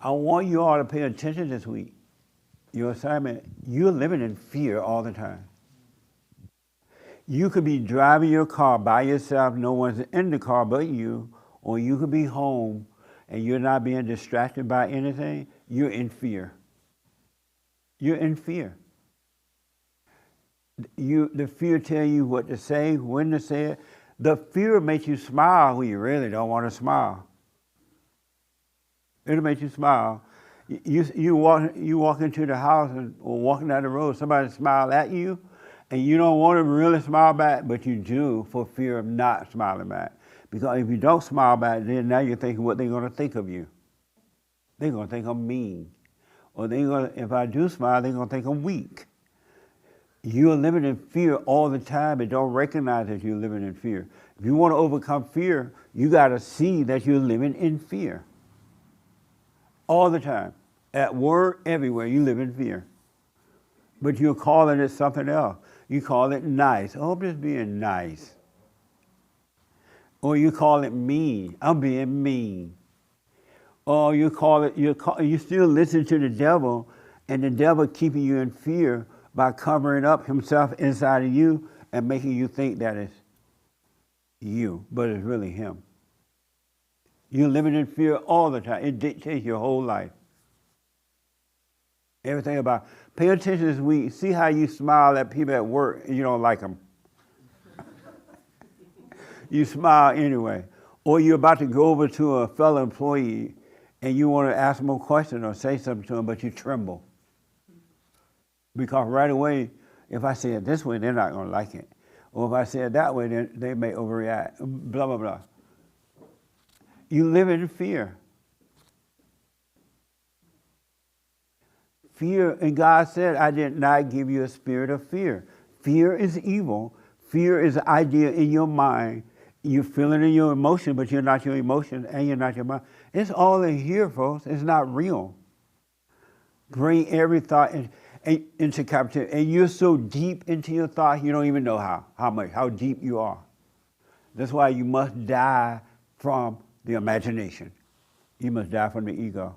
I want you all to pay attention this week. Your assignment, you're living in fear all the time. You could be driving your car by yourself, no one's in the car but you, or you could be home and you're not being distracted by anything. You're in fear. You're in fear. The fear tell you what to say, when to say it. The fear makes you smile when you really don't want to smile. It'll make you smile. You walk into the house or walking down the road, somebody smile at you, and you don't want to really smile back, but you do for fear of not smiling back. Because if you don't smile back, then now you're thinking what they're going to think of you. They're going to think I'm mean. Or if I do smile, they're going to think I'm weak. You're living in fear all the time and don't recognize that you're living in fear. If you want to overcome fear, you got to see that you're living in fear. All the time. At work, everywhere, you live in fear. But you're calling it something else. You call it nice. Oh, I'm just being nice. Or you call it mean. I'm being mean. Or you still listen to the devil, and the devil keeping you in fear by covering up himself inside of you and making you think that it's you, but it's really him. You're living in fear all the time. It dictates your whole life. Everything about it. Pay attention this week. See how you smile at people at work and you don't like them. You smile anyway. Or you're about to go over to a fellow employee and you want to ask them a question or say something to them, but you tremble. Because right away, if I say it this way, they're not going to like it. Or if I say it that way, then they may overreact. Blah, blah, blah. You live in fear. Fear, and God said, I did not give you a spirit of fear. Fear is evil. Fear is an idea in your mind. You feel it in your emotion, but you're not your emotion and you're not your mind. It's all in here, folks. It's not real. Bring every thought into captivity. And you're so deep into your thought, you don't even know how deep you are. That's why you must die from the imagination. You must die from the ego.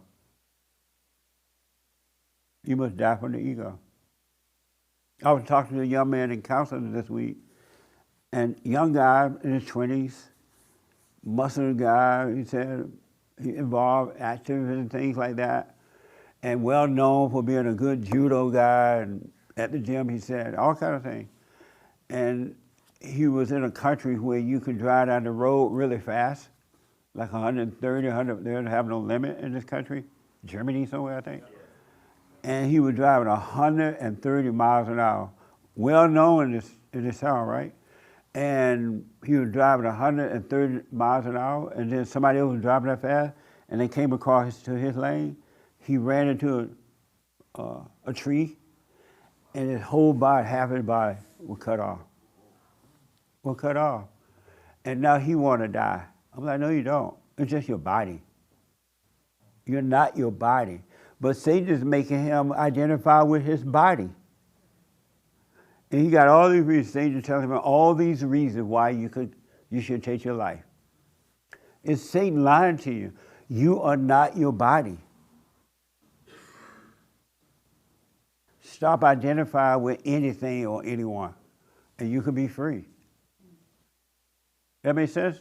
You must die from the ego. I was talking to a young man in counseling this week, and young guy in his 20s, muscular guy, he said, he involved active and things like that, and well known for being a good judo guy, and at the gym, he said, all kind of things. And he was in a country where you could drive down the road really fast, like 130, 100, they don't have no limit in this country, Germany somewhere, I think. And he was driving 130 miles an hour, well known in this town, right? And he was driving 130 miles an hour, and then somebody else was driving that fast, and they came across to his lane. He ran into a tree, and his whole body, half his body, was cut off. Was cut off. And now he want to die. I'm like, no, you don't. It's just your body. You're not your body. But Satan is making him identify with his body. And he got all these reasons. Satan telling him all these reasons why you should take your life. It's Satan lying to you. You are not your body. Stop identifying with anything or anyone, and you can be free. That make sense?